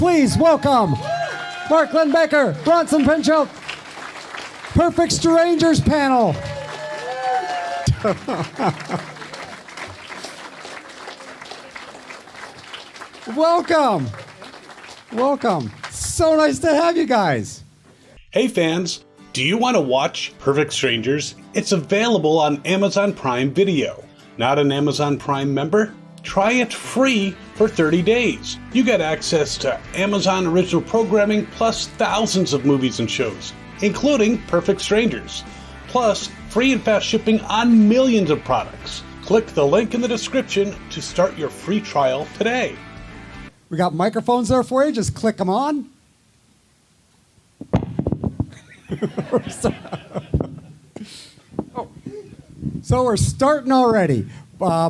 Please welcome Mark Lindbaker, Bronson Pinchot, Perfect Strangers panel. Welcome. Welcome. So nice to have you guys. Hey fans, do you want to watch Perfect Strangers? It's available on Amazon Prime Video. Not an Amazon Prime member? Try it free for 30 days. You get access to Amazon original programming plus thousands of movies and shows, including Perfect Strangers. Plus, free and fast shipping on millions of products. Click the link in the description to start your free trial today. We got microphones there for you. Just click them on. So we're starting already.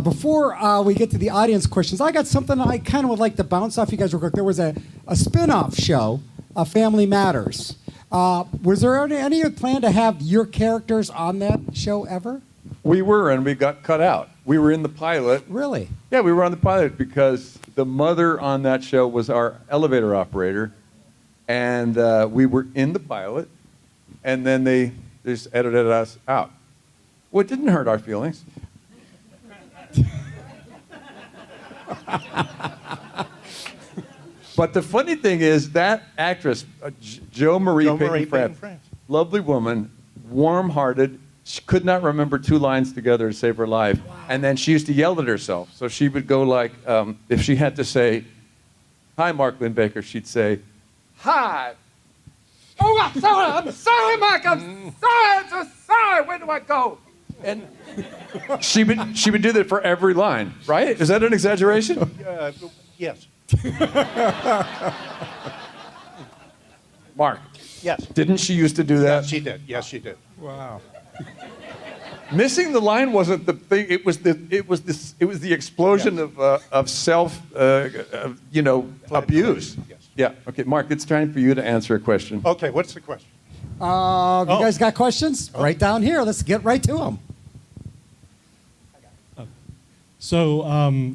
Before we get to the audience questions, I got something I kind of would like to bounce off you guys real quick. There was a spin-off show, Family Matters. Was there any plan to have your characters on that show ever? We were, and we got cut out. We were in the pilot. Really? Yeah, we were on the pilot because the mother on that show was our elevator operator, and we were in the pilot, and then they just edited us out. Well, it didn't hurt our feelings. But the funny thing is that actress, Jo Marie Peyton-France, lovely woman, warm-hearted, she could not remember 2 lines together to save her life. Wow. And then she used to yell at herself. So she would go like, if she had to say, "Hi, Mark Lindbaker," she'd say, "Hi." "Oh, I'm sorry, Mark. I'm so sorry. Where do I go?" And she would do that for every line, right? Is that an exaggeration? Yes. Mark. Yes. Didn't she used to do that? Yes, she did. Yes, she did. Wow. Missing the line wasn't the thing. It was the explosion of self, abuse. Yes. Yeah. Okay, Mark. It's time for you to answer a question. Okay, what's the question? You guys got questions? Right down here. Let's get right to them. So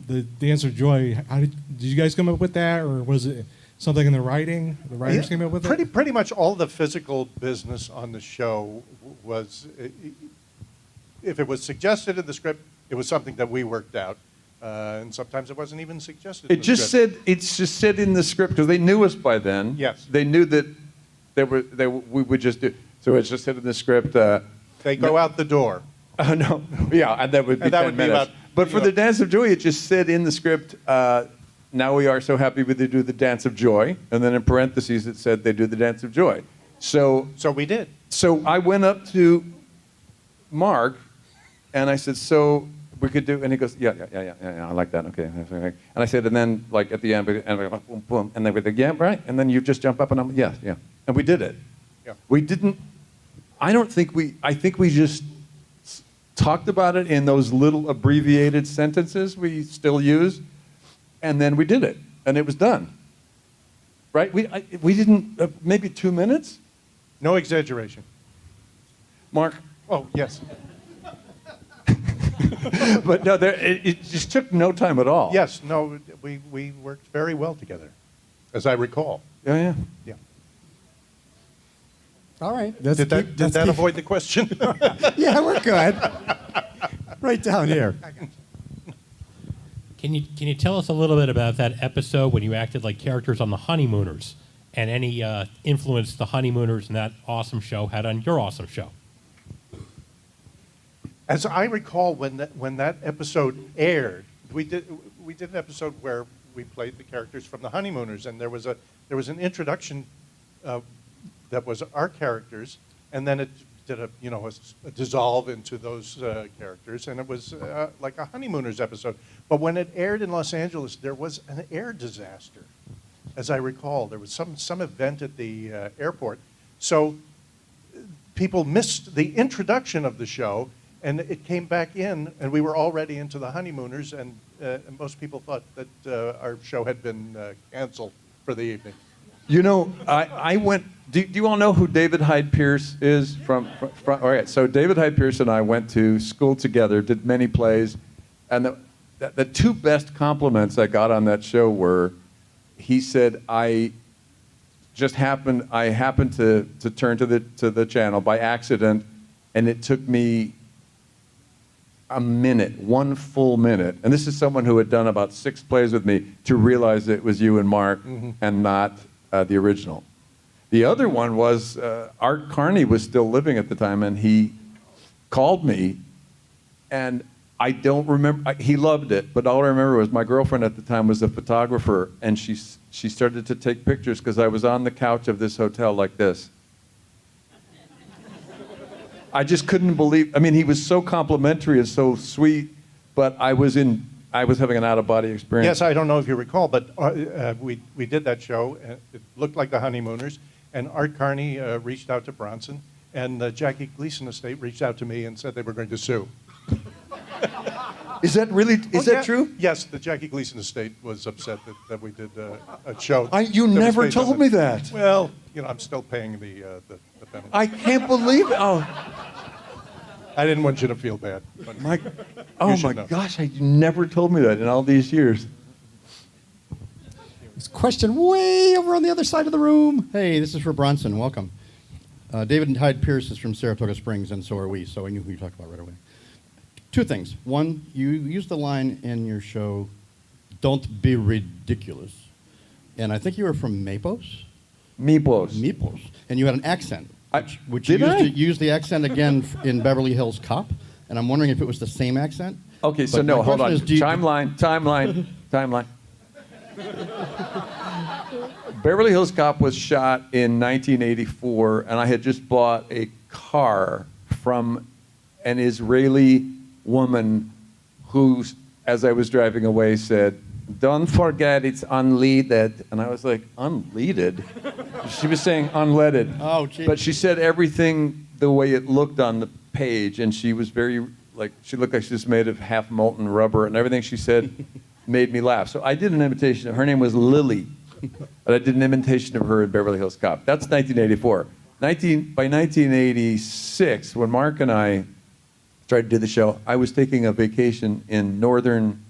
the Dance of Joy, did you guys come up with that, or was it something in the writing? The writers came up with it? Pretty much all the physical business on the show was, if it was suggested in the script, it was something that we worked out, and sometimes it wasn't even suggested. It just said in the script because they knew us by then. Yes. They knew that we would just do. So it's just said in the script. They go out the door. No. Yeah, and that would be 10 minutes. But for the Dance of Joy, it just said in the script, "Now we are so happy they do the Dance of Joy." And then in parentheses, it said they do the Dance of Joy. So we did. So I went up to Mark, and I said, "So we could do," and he goes, yeah, I like that, okay. And I said, and then like at the end, and we boom, boom, and they were like, "Yeah, right." And then you just jump up, and I'm, yeah. And we did it. Yeah. We didn't, I think we just talked about it in those little abbreviated sentences we still use, and then we did it, and it was done. Right? We didn't, maybe 2 minutes? No exaggeration. Mark? Oh, yes. But no, it just took no time at all. Yes, no, we worked very well together, as I recall. Yeah. All right. Did that avoid the question? Yeah, we're good. Right down here. Can you tell us a little bit about that episode when you acted like characters on The Honeymooners, and any influence The Honeymooners and that awesome show had on your awesome show? As I recall, when that episode aired, we did an episode where we played the characters from The Honeymooners, and there was an introduction that was our characters, and then it did a dissolve into those characters, and it was like a Honeymooners episode. But when it aired in Los Angeles, there was an air disaster, as I recall. There was some event at the airport, so people missed the introduction of the show, and it came back in, and we were already into The Honeymooners, and most people thought that our show had been canceled for the evening. You know, I went. Do you all know who David Hyde Pierce is? From all right, so David Hyde Pierce and I went to school together, did many plays, and the 2 best compliments I got on that show were, he said, I happened to turn to the channel by accident, and it took me a minute, one full minute, and this is someone who had done about 6 plays with me, to realize it was you and Mark and not the original. The other one was Art Carney was still living at the time, and he called me, and I don't remember. He loved it, but all I remember was my girlfriend at the time was a photographer, and she started to take pictures because I was on the couch of this hotel like this. I just couldn't believe. I mean, he was so complimentary and so sweet, but I was having an out-of-body experience. Yes, I don't know if you recall, but we did that show. And it looked like The Honeymooners, and Art Carney reached out to Bronson, and the Jackie Gleason estate reached out to me and said they were going to sue. Is that really? Is that true? Yes, the Jackie Gleason estate was upset that we did a show. You never told me that. Well, I'm still paying the penalty. I can't believe it. Oh. I didn't want you to feel bad. But Oh should my know. gosh, you never told me that in all these years. This question way over on the other side of the room. Hey, this is for Bronson. Welcome. David and Hyde Pierce is from Saratoga Springs, and so are we, so I knew who you talked about right away. 2 things. One, you used the line in your show, "Don't be ridiculous." And I think you were from Maples? Meepos. Meeples. And you had an accent. Which Did I? you used the accent again in Beverly Hills Cop, and I'm wondering if it was the same accent. Okay, so But no, my hold on. question is, Timeline. Beverly Hills Cop was shot in 1984, and I had just bought a car from an Israeli woman who, as I was driving away, said, "Don't forget it's unleaded." And I was like, "Unleaded?" She was saying unleaded. Oh, gee. But she said everything the way it looked on the page, and she was very, she looked like she was made of half molten rubber, and everything she said made me laugh. So I did an imitation. Her name was Lily, but I did an imitation of her in Beverly Hills Cop. That's 1984. By 1986, when Mark and I started to do the show, I was taking a vacation in northern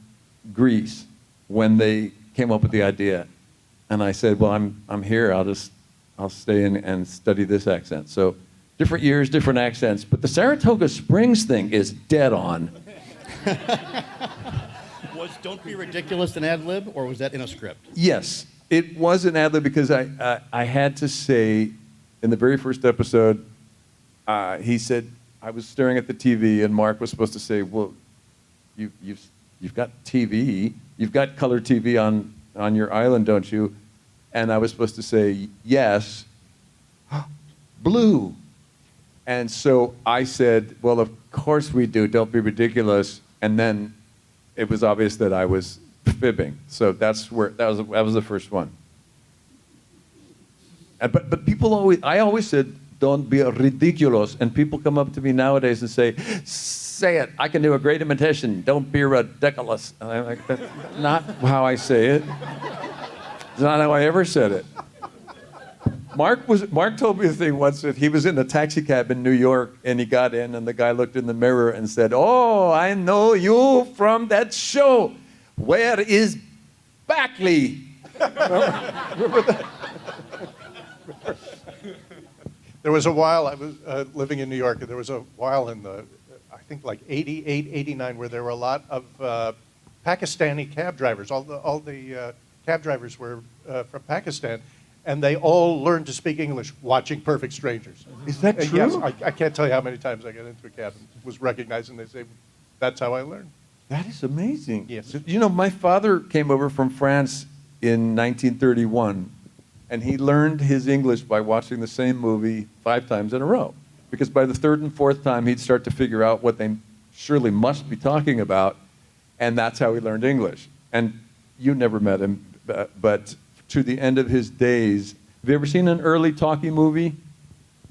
Greece when they came up with the idea, and I said, "Well, I'm here. I'll stay in and study this accent." So, different years, different accents, but the Saratoga Springs thing is dead on. Was "Don't be ridiculous" an ad lib, or was that in a script? Yes, it was an ad lib because I had to say, in the very first episode, he said, I was staring at the TV, and Mark was supposed to say, "Well, you've got TV, you've got color TV on your island, don't you?" And I was supposed to say, "Yes." Blue. And so I said, "Well, of course we do. Don't be ridiculous." And then it was obvious that I was fibbing. So that was the first one. But I always said, "Don't be ridiculous," and people come up to me nowadays and say it. I can do a great imitation. "Don't be ridiculous." And I'm like, "That's not how I say it. It's not how I ever said it." Mark told me the thing once that he was in a taxi cab in New York, and he got in, and the guy looked in the mirror and said, "Oh, I know you from that show. Where is Backley?" Remember that? There was a while, I was living in New York, and there was a while in I think like 88, 89, where there were a lot of Pakistani cab drivers. All the cab drivers were from Pakistan, and they all learned to speak English watching Perfect Strangers. Is that true? Yes, I can't tell you how many times I got into a cab and was recognized, and they say, "That's how I learned." That is amazing. Yes. You know, my father came over from France in 1931, and he learned his English by watching the same movie 5 times in a row. Because by the 3rd and 4th time, he'd start to figure out what they surely must be talking about, and that's how he learned English. And you never met him, but to the end of his days, have you ever seen an early talkie movie?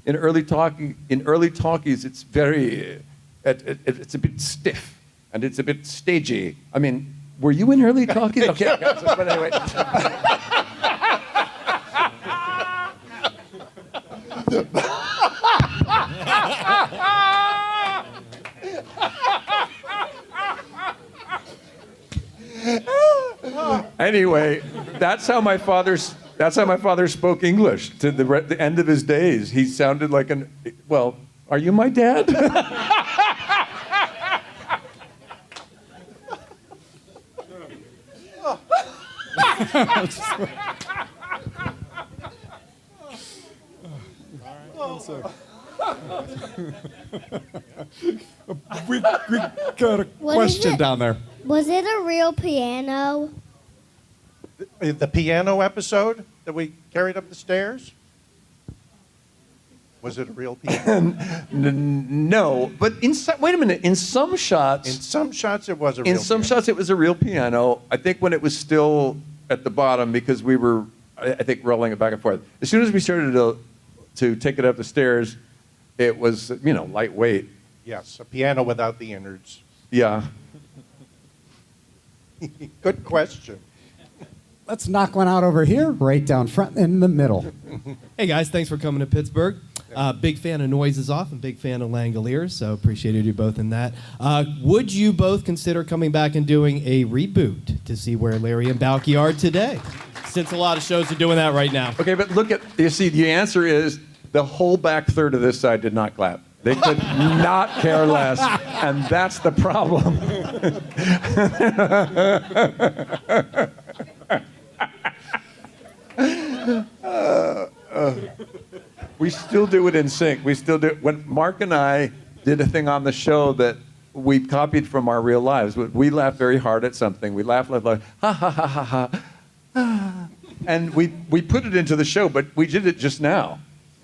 In early talkies, it's very, it's a bit stiff. And it's a bit stagey. I mean, were you in early talkies? Okay, but anyway. Anyway, That's how my father spoke English to the end of his days. He sounded like well, are you my dad? We got a What is question it? down there. Was it a real piano? The piano episode that we carried up the stairs? Was it a real piano? No, but wait a minute. In some shots, In some shots, it was a real in some piano. shots, it was a real piano. I think when it was still at the bottom because we were, I think, rolling it back and forth. As soon as we started to take it up the stairs, it was, lightweight. Yes, a piano without the innards. Yeah. Good question. Let's knock one out over here, right down front in the middle. Hey guys, thanks for coming to Pittsburgh. Big fan of Noises Off and big fan of Langoliers, so appreciated you both in that. Would you both consider coming back and doing a reboot to see where Larry and Balky are today? Since a lot of shows are doing that right now. Okay, but you see, the answer is the whole back third of this side did not clap. They could not care less, and that's the problem. We still do it in sync. We still do. When Mark and I did a thing on the show that we copied from our real lives. We laugh very hard at something. We laugh, ha ha ha ha ha, and we put it into the show. But we did it just now.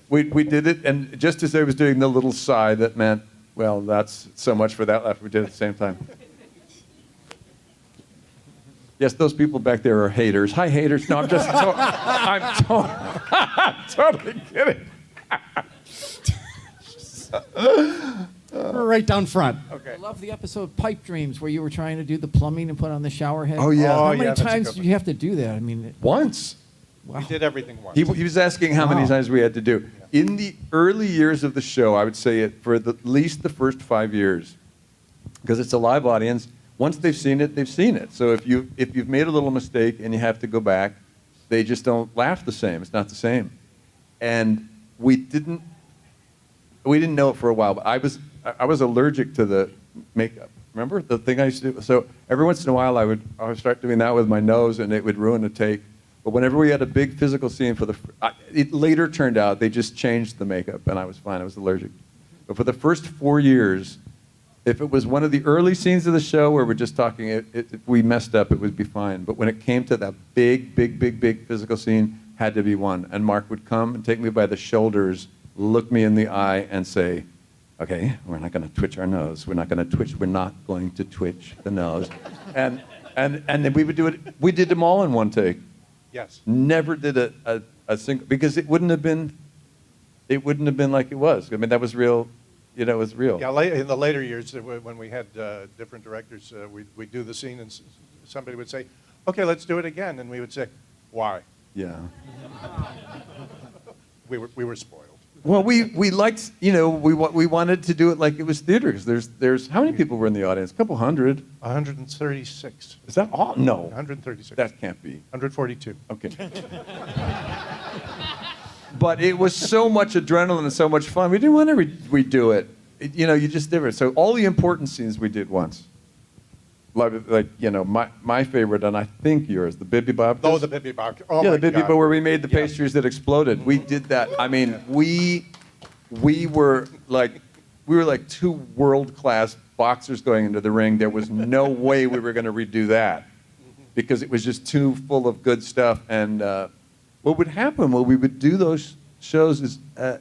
We did it, and just as I was doing the little sigh that meant, well, that's so much for that laugh. We did it at the same time. Yes, those people back there are haters. Hi, haters. No, I'm just. I'm totally kidding. We're right down front. Okay. I love the episode Pipe Dreams where you were trying to do the plumbing and put on the shower head. Oh, yeah. How Oh, many yeah, that's a times good do you have to do that? I mean, Once. We did everything once. He was asking how many Wow. times we had to do. In the early years of the show, I would say it for at least the first 5 years, because it's a live audience. Once they've seen it, they've seen it. So if you've made a little mistake and you have to go back, they just don't laugh the same. It's not the same. And we didn't know it for a while. But I was allergic to the makeup. Remember the thing I used to do? So every once in a while I would start doing that with my nose, and it would ruin a take. But whenever we had a big physical scene it later turned out they just changed the makeup, and I was fine. I was allergic. But for the first 4 years, if it was one of the early scenes of the show where we're just talking, if we messed up, it would be fine. But when it came to that big physical scene, had to be one. And Mark would come and take me by the shoulders, look me in the eye, and say, "Okay, we're not going to twitch our nose. We're not going to twitch. We're not going to twitch the nose." And then we would do it. We did them all in one take. Yes. Never did a single, because it wouldn't have been like it was. I mean, that was real. It was real. Yeah, in the later years, when we had different directors, we'd do the scene, and somebody would say, "Okay, let's do it again," and we would say, "Why?" Yeah. We were spoiled. Well, we liked, we wanted to do it like it was theater, because there's how many people were in the audience? A couple hundred. 136. Is that all? No. 136. That can't be. 142. Okay. But it was so much adrenaline and so much fun. We didn't want to redo it. You just did it. So all the important scenes we did once. Like my favorite, and I think yours, the Bibi Bob. Oh, the Bibi Bob. Oh, Yeah, my the Bibi God. Bob where we made the Yeah. pastries that exploded. We did that. I mean, we were like two world-class boxers going into the ring. There was no way we were going to redo that because it was just too full of good stuff. And what would happen when we would do those shows is the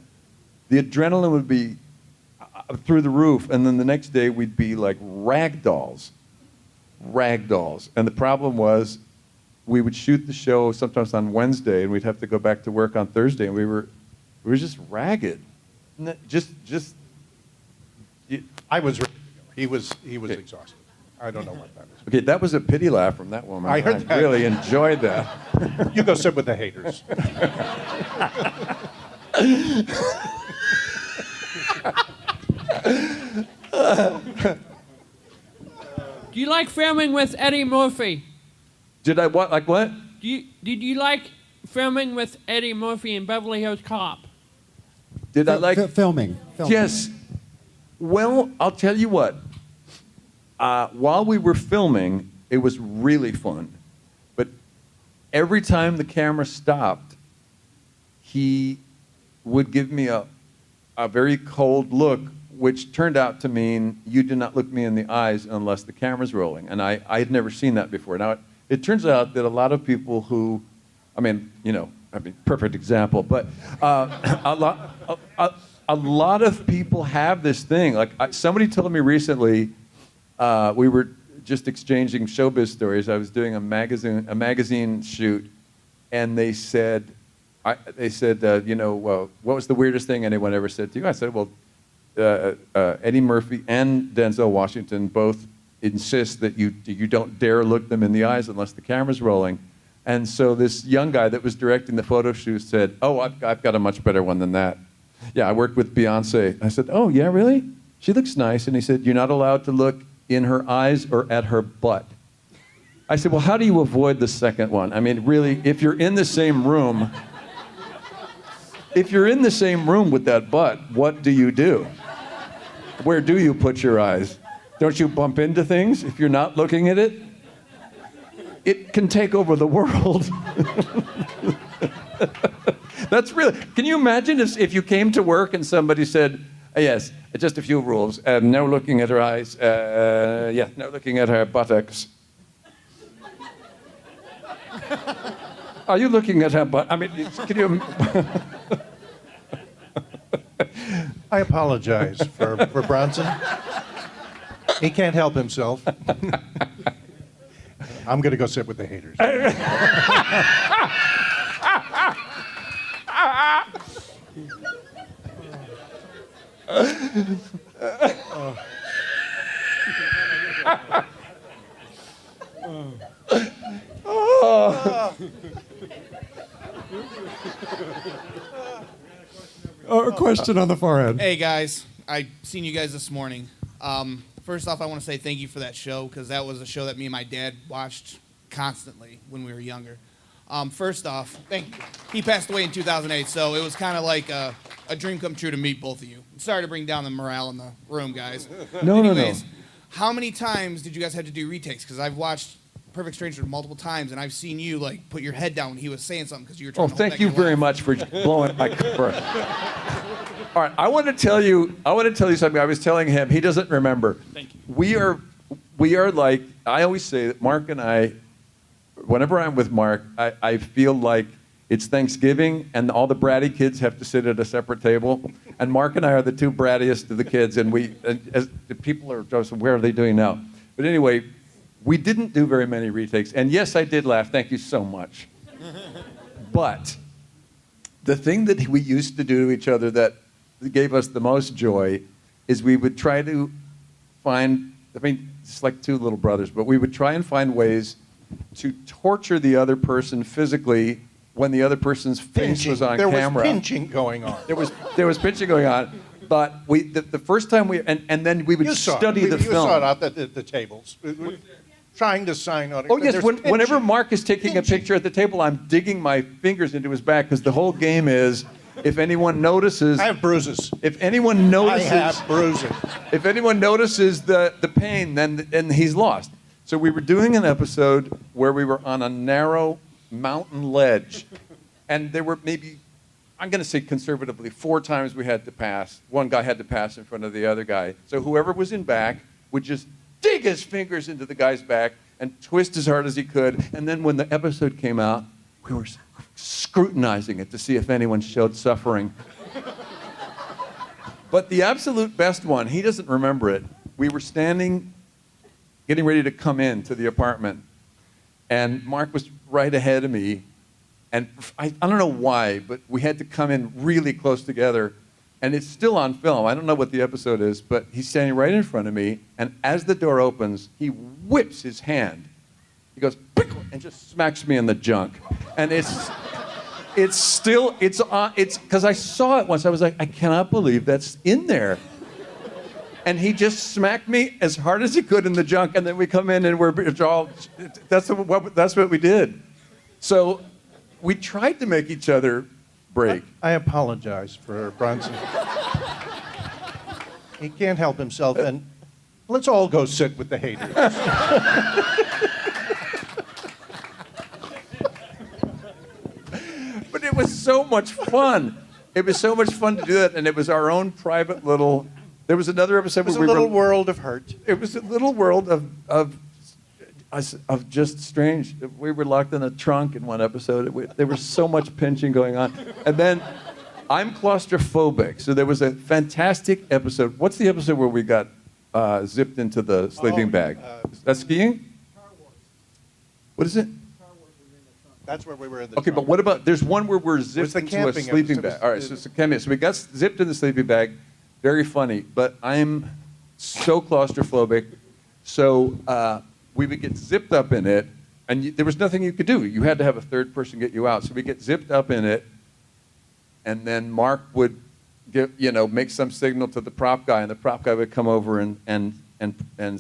adrenaline would be through the roof, and then the next day we'd be like rag dolls. And the problem was we would shoot the show sometimes on Wednesday, and we'd have to go back to work on Thursday, and we were just ragged. I was ready to go. He was Okay. exhausted. I don't know what that is. Okay, that was a pity laugh from that woman. I heard that. Really enjoyed that. You go sit with the haters. do you like filming with Eddie Murphy? Did I what? Like what? did you like filming with Eddie Murphy in Beverly Hills Cop? Did I like filming? Yes. Well, I'll tell you what. While we were filming, it was really fun. But every time the camera stopped, he would give me a very cold look, which turned out to mean you do not look me in the eyes unless the camera's rolling. And I had never seen that before. Now, it turns out that a lot of people who, perfect example, but a lot of people have this thing. Like somebody told me recently, we were just exchanging showbiz stories. I was doing a magazine shoot, and they said, what was the weirdest thing anyone ever said to you? I said, well, Eddie Murphy and Denzel Washington both insist that you don't dare look them in the eyes unless the camera's rolling. And so this young guy that was directing the photo shoot said, oh, I've got a much better one than that. Yeah, I worked with Beyonce. I said, oh, yeah, really? She looks nice. And he said, you're not allowed to look in her eyes or at her butt. I said, well, how do you avoid the second one? I mean, really, if you're in the same room with that butt, what do you do? Where do you put your eyes? Don't you bump into things if you're not looking at it? It can take over the world. That's really, can you imagine if you came to work and somebody said, yes, just a few rules. No looking at her eyes. No looking at her buttocks. Are you looking at her butt? I mean, can you... I apologize for Bronson. He can't help himself. I'm going to go sit with the haters. A question on the far end. Hey guys, I seen you guys this morning. First off, I want to say thank you for that show, because that was a show that me and my dad watched constantly when we were younger. First off, thank you. He passed away in 2008, so it was kind of like a dream come true to meet both of you. Sorry to bring down the morale in the room, guys. No. How many times did you guys have to do retakes? Because I've watched Perfect Stranger multiple times, and I've seen you like put your head down when he was saying something because you were trying to hold thank back you your very laugh. much for blowing my cover. All right, I want to tell you something. I was telling him, he doesn't remember. Thank you. We are like, I always say that Mark and I, whenever I'm with Mark, I feel like it's Thanksgiving and all the bratty kids have to sit at a separate table. And Mark and I are the two brattiest of the kids, and as the people are just, where are they doing now? But anyway, we didn't do very many retakes. And yes, I did laugh. Thank you so much. But the thing that we used to do to each other that gave us the most joy is we would try to find, it's like two little brothers, but we would try and find ways to torture the other person physically when the other person's face was on camera. There was pinching going on. There was pinching going on. But the first time and then we would study the film. You saw it out at the tables. Trying to sign on it. Oh, yes. Whenever Mark is taking a picture at the table, I'm digging my fingers into his back because the whole game is, if anyone notices... I have bruises. If anyone notices... I have bruises. If anyone notices the pain, then he's lost. So we were doing an episode where we were on a narrow mountain ledge, and there were maybe, I'm going to say conservatively, 4 times we had to pass. One guy had to pass in front of the other guy. So whoever was in back would just dig his fingers into the guy's back and twist as hard as he could. And then when the episode came out, we were scrutinizing it to see if anyone showed suffering. But the absolute best one, he doesn't remember it. We were standing, getting ready to come into the apartment, and Mark was right ahead of me. And I don't know why, but we had to come in really close together. And it's still on film. I don't know what the episode is, but he's standing right in front of me. And as the door opens, he whips his hand. He goes, and just smacks me in the junk. And it's because I saw it once. I was like, I cannot believe that's in there. And he just smacked me as hard as he could in the junk. And then we come in and that's what we did. So we tried to make each other break. I apologize for Bronson. He can't help himself, and let's all go sit with the haters. But it was so much fun. It was so much fun to do that, and it was our own private little. There was another episode It was where a we little were. world of hurt. It was a little world of just strange. We were locked in a trunk in one episode. There was so much pinching going on, and then I'm claustrophobic, so there was a fantastic episode. What's the episode where we got zipped into the sleeping bag? That's skiing. What is it? That's where we were in the Okay, but what about, there's one where we're zipped the into a camping sleeping episode. bag. All right, so it's a camping. So we got zipped in the sleeping bag. Very funny, but I'm so claustrophobic. So we would get zipped up in it, and there was nothing you could do. You had to have a third person get you out. So we get zipped up in it, and then Mark would make some signal to the prop guy, and the prop guy would come over and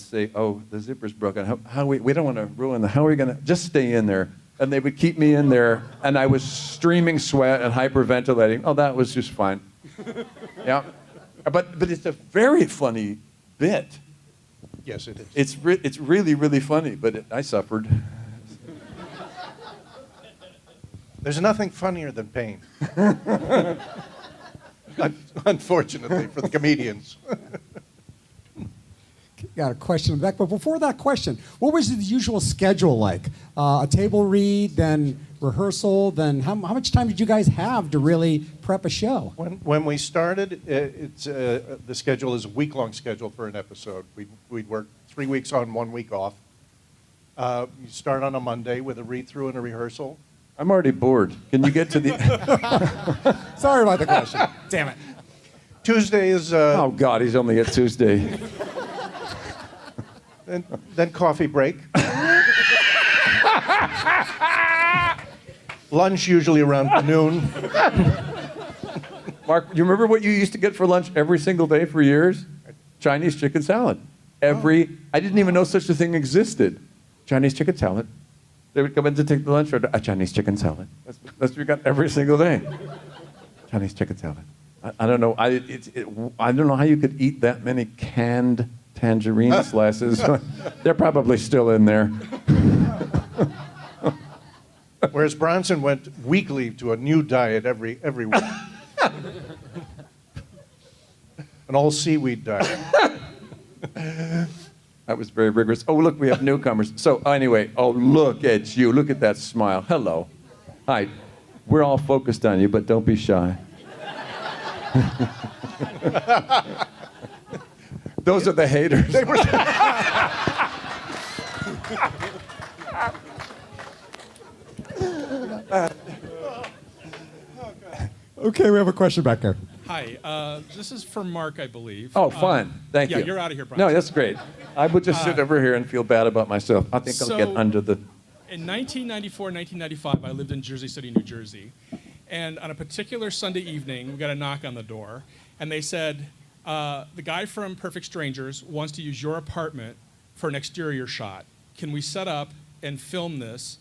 say, "Oh, the zipper's broken. We don't want to ruin how are we going to just stay in there?" And they would keep me in there, and I was streaming sweat and hyperventilating. Oh, that was just fine. Yeah, but it's a very funny bit. Yes, it is. It's really, really funny, but I suffered. There's nothing funnier than pain. Unfortunately for the comedians. Got a question in the back, but before that question, what was the usual schedule like? A table read, then rehearsal, then how much time did you guys have to really prep a show? When we started, the schedule is a week-long schedule for an episode. We'd work 3 weeks on, 1 week off. You start on a Monday with a read-through and a rehearsal. I'm already bored. Can you get to the... Sorry about the question. Damn it. Tuesday is... oh, God, he's only at Tuesday. Then coffee break. Lunch usually around noon. Mark, you remember what you used to get for lunch every single day for years? Chinese chicken salad. I didn't even know such a thing existed. Chinese chicken salad. They would come in to take the lunch order. A Chinese chicken salad. That's what we got every single day. Chinese chicken salad. I don't know. I don't know how you could eat that many canned tangerine slices. They're probably still in there. Whereas Bronson went weekly to a new diet every week. An all seaweed diet. That was very rigorous. Oh, look, we have newcomers. So anyway, oh, look at you. Look at that smile. Hello. Hi. We're all focused on you, but don't be shy. Those are the haters. Okay, we have a question back there. Hi, this is for Mark, I believe. Oh, fun. Thank you. Yeah, you're out of here, Brian. No, that's great. I would just sit over here and feel bad about myself. I think I'll get So- under the... In 1994, 1995, I lived in Jersey City, New Jersey. And on a particular Sunday evening, we got a knock on the door. And they said, the guy from Perfect Strangers wants to use your apartment for an exterior shot. Can we set up and film this?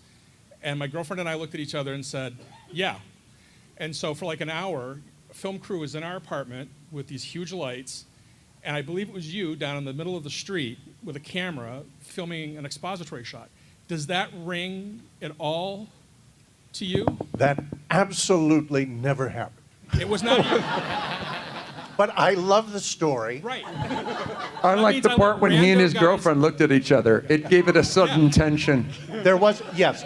And my girlfriend and I looked at each other and said, yeah. And so for like an hour, a film crew was in our apartment with these huge lights. And I believe it was you down in the middle of the street with a camera filming an expository shot. Does that ring at all to you? That absolutely never happened. It was not you. But I love the story. Right. I like the part when he and his girlfriend looked at each other. It gave it a sudden tension. There was, yes.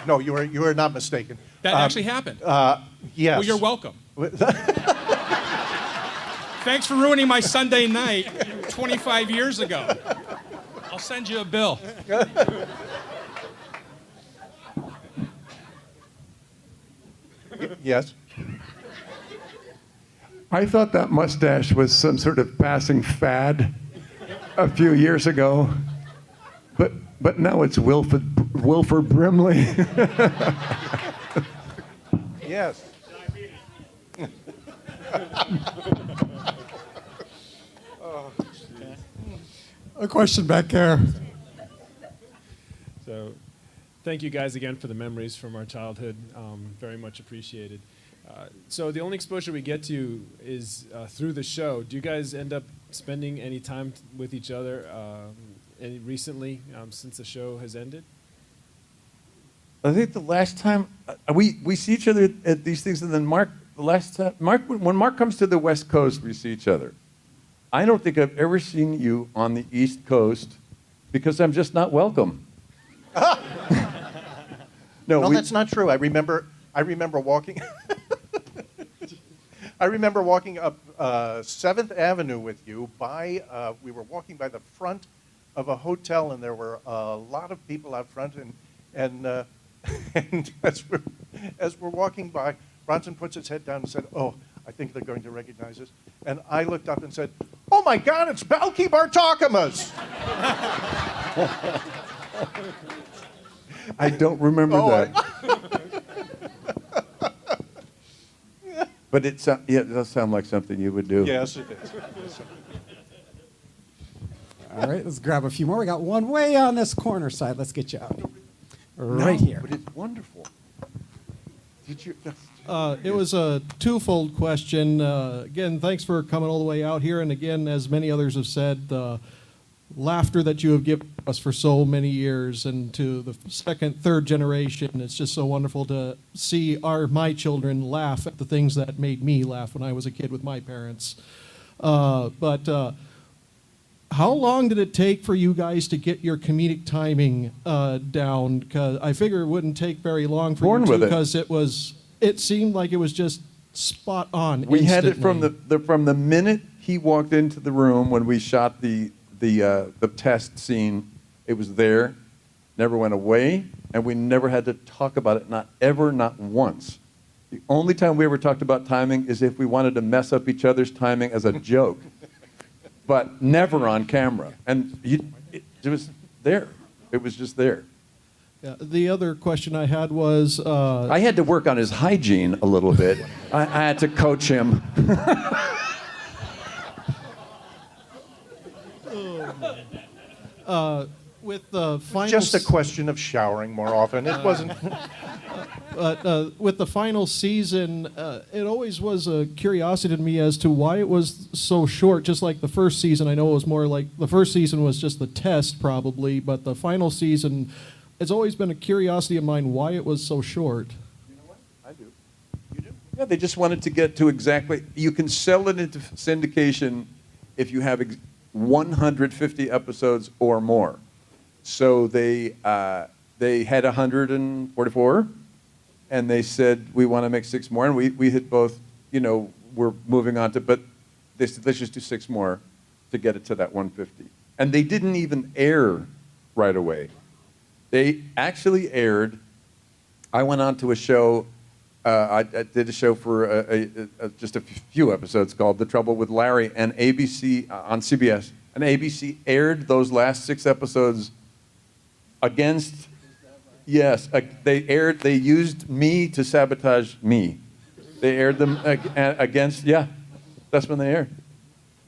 No, you were not mistaken. That actually happened. Yes. Well, you're welcome. Thanks for ruining my Sunday night 25 years ago. I'll send you a bill. Yes. I thought that mustache was some sort of passing fad a few years ago, but now it's Wilford Brimley. Yes. A question back there. So, Thank you guys again for the memories from our childhood. Very much appreciated. So the only exposure we get to is through the show. Do you guys end up spending any time with each other recently since the show has ended? I think the last time we see each other at these things, and then Mark, when Mark comes to the West Coast, we see each other. I don't think I've ever seen you on the East Coast because I'm just not welcome. No, that's not true. I remember walking. I remember walking up 7th Avenue with you. We were walking by the front of a hotel, and there were a lot of people out front. And as we're walking by, Bronson puts his head down and said, "Oh, I think they're going to recognize us." And I looked up and said, "Oh my God, it's Balki Bartokomous!" I don't remember that. But it does sound like something you would do. Yes, it is. All right, let's grab a few more. We got one way on this corner side. Let's get you out. Right here. But it's wonderful. Did you? It was a twofold question. Again, thanks for coming all the way out here. And again, as many others have said, the laughter that you have given us for so many years, and to the second, third generation, it's just so wonderful to see my children laugh at the things that made me laugh when I was a kid with my parents. But how long did it take for you guys to get your comedic timing down? Because I figure it wouldn't take very long for you to, because it seemed like it was just spot on. We had it instantly. from the minute he walked into the room when we shot the test scene. It was there, never went away, and we never had to talk about it, not ever, not once. The only time we ever talked about timing is if we wanted to mess up each other's timing as a joke, but never on camera. And it was there. It was just there. Yeah, the other question I had was... I had to work on his hygiene a little bit. I had to coach him. With the final... Just a question of showering more often. It wasn't... But with the final season, it always was a curiosity to me as to why it was so short, just like the first season. I know it was more like the first season was just the test, probably, but the final season, it's always been a curiosity of mine why it was so short. You know what? I do. You do? Yeah, they just wanted to get to exactly... You can sell it into syndication if you have 150 episodes or more. So they had 144, and they said, we want to make 6 more. And we hit both, we're moving on to, but they said, let's just do 6 more to get it to that 150. And they didn't even air right away. They actually aired. I went on to a show, I did a show for just a few episodes called The Trouble with Larry, and ABC, on CBS, and ABC aired those last 6 episodes against, yes, they used me to sabotage me. They aired them against, yeah, that's when they aired.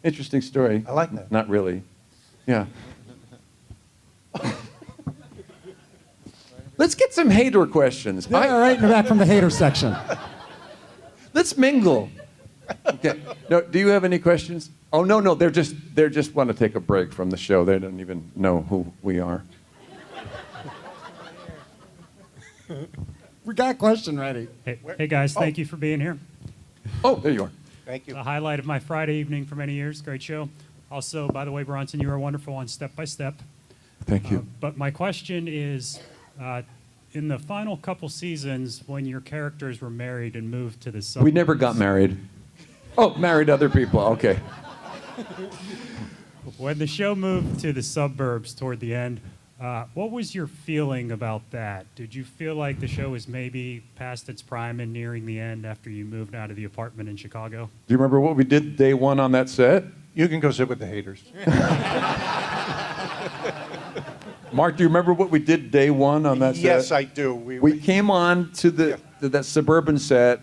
Interesting story. I like that. Not really. Yeah. Let's get some hater questions. Yeah, right in the back from the hater section. Let's mingle. Okay. No, do you have any questions? Oh, no, they're just want to take a break from the show. They don't even know who we are. We got a question ready. Hey guys, thank you for being here. Oh, there you are. Thank you. The highlight of my Friday evening for many years. Great show. Also, by the way, Bronson, you are wonderful on Step by Step. Thank you. But my question is, in the final couple seasons, when your characters were married and moved to the suburbs... We never got married. Oh, married other people. Okay. When the show moved to the suburbs toward the end, what was your feeling about that? Did you feel like the show was maybe past its prime and nearing the end after you moved out of the apartment in Chicago? Do you remember what we did day 1 on that set? You can go sit with the haters. Mark, do you remember what we did day 1 on that set? Yes, I do. We came on to that suburban set,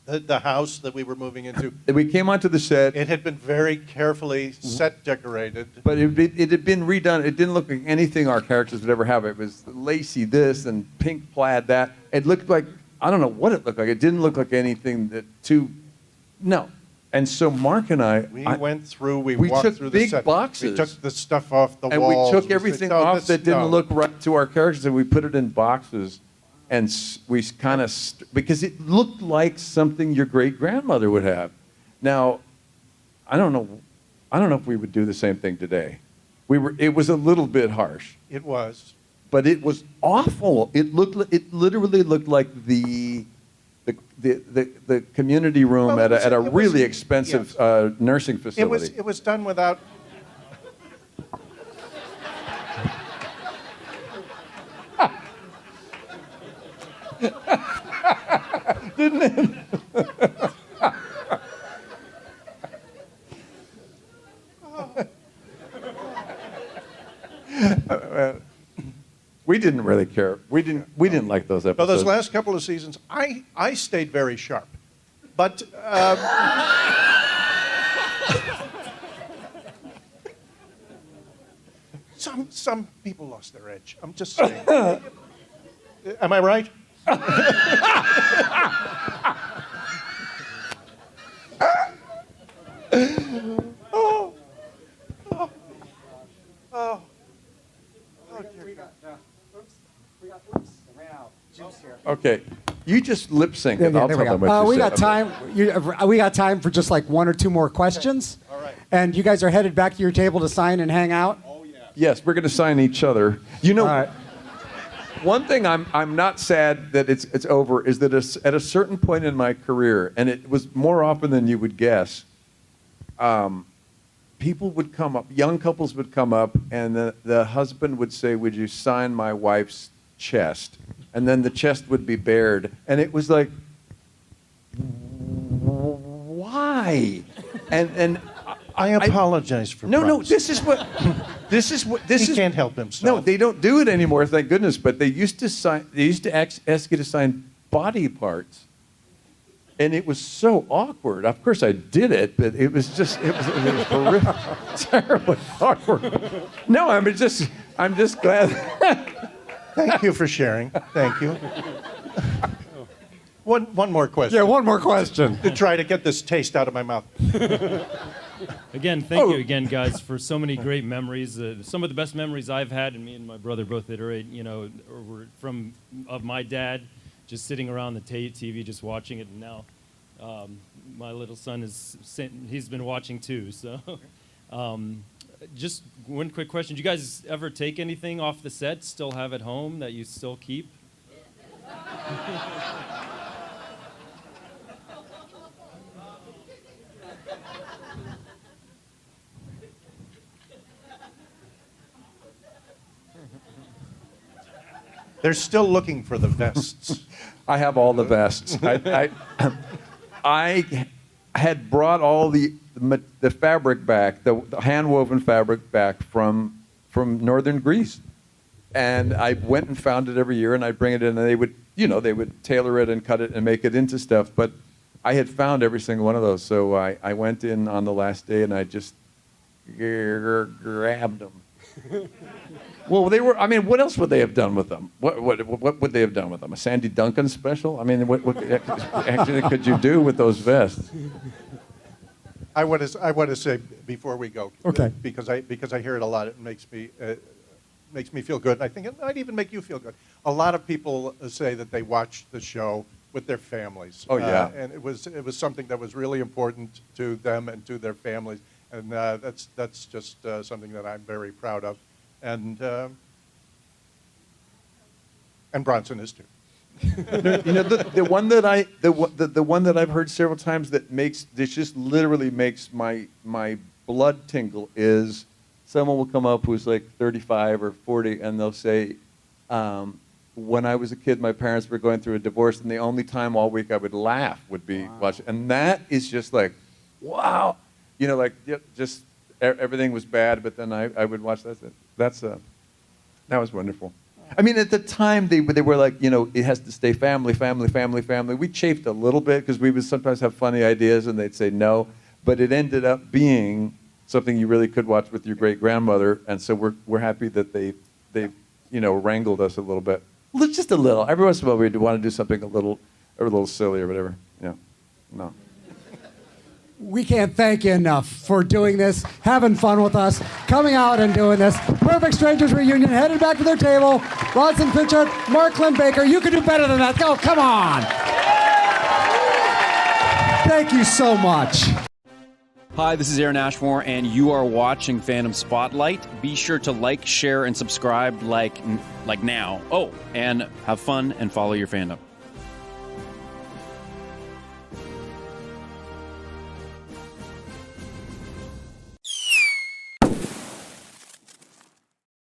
The house that we were moving into. We came onto the set. It had been very carefully set decorated. But it had been redone. It didn't look like anything our characters would ever have. It was lacy this and pink plaid that. It looked like, I don't know what it looked like. It didn't look like anything no. And so Mark and I. We went through, we we walked took through the big set. boxes. We took the stuff off the and walls. we took everything said, "No, off this- that didn't no." look right to our characters, and we put it in boxes. And we kind of, because it looked like something your great grandmother would have. Now, I don't know if we would do the same thing today. It was a little bit harsh. It was. But it was awful. It literally looked like the community room Well, at a it was- really expensive nursing facility. It was done without. Didn't it? We didn't really care. We didn't like those No, episodes. those last couple of seasons, I stayed very sharp. But some people lost their edge. I'm just saying. Am I right? Oh. Oh. Oh. Okay, you just lip sync it. Yeah, I'll there tell we them go. what you We said. got time. We got time for just like one or two more questions. All right. And you guys are headed back to your table to sign and hang out. Yes, we're going to sign each other. You know, one thing I'm not sad that it's over is that at a certain point in my career, and it was more often than you would guess, people would come up, young couples would come up, and the husband would say, "Would you sign my wife's chest?" And then the chest would be bared, and it was like, why? And I apologize for no. This is what He can't help himself. No, they don't do it anymore, thank goodness. But they used to ask you to sign body parts, and it was so awkward. Of course, I did it, but it was horrific, terribly awkward. No, I'm just glad. Thank you for sharing. Thank you. One more question. Yeah, one more question. To try to get this taste out of my mouth. Again, thank you again, guys, for so many great memories. Some of the best memories I've had, and me and my brother both iterate, were of my dad just sitting around the TV just watching it, and now my little son he's been watching too. So, just one quick question: do you guys ever take anything off the set, still have at home that you still keep? They're still looking for the vests. I have all the vests. I had brought all the fabric back, the hand-woven fabric back from northern Greece, and I went and found it every year, and I'd bring it in, and they would tailor it and cut it and make it into stuff. But I had found every single one of those, so I went in on the last day, and I just grabbed them. Well, they were. I mean, what else would they have done with them? What would they have done with them? A Sandy Duncan special? I mean, what actually could you do with those vests? I want to say before we go, Okay. because I hear it a lot. It makes me feel good. I think it might even make you feel good. A lot of people say that they watch the show with their families. Oh, yeah. And it was something that was really important to them and to their families, and that's just something that I'm very proud of. And Bronson is too. The one that I've heard several times that just literally makes my blood tingle is someone will come up who's like 35 or 40 and they'll say, when I was a kid, my parents were going through a divorce, and the only time all week I would laugh would be watching, and that is just like, wow, everything was bad, but then I would watch that. That was wonderful. I mean, at the time, they were like, it has to stay family, family, family, family. We chafed a little bit because we would sometimes have funny ideas and they'd say no. But it ended up being something you really could watch with your great-grandmother. And so we're happy that they wrangled us a little bit. Just a little. Every once in a while, we'd want to do something a little silly or whatever. Yeah. No. We can't thank you enough for doing this, having fun with us, coming out and doing this. Perfect Strangers reunion, headed back to their table. Bronson Pinchot, Mark Linn-Baker, you can do better than that. Go, come on. Thank you so much. Hi, this is Aaron Ashmore, and you are watching Phantom Spotlight. Be sure to like, share, and subscribe like now. Oh, and have fun and follow your fandom.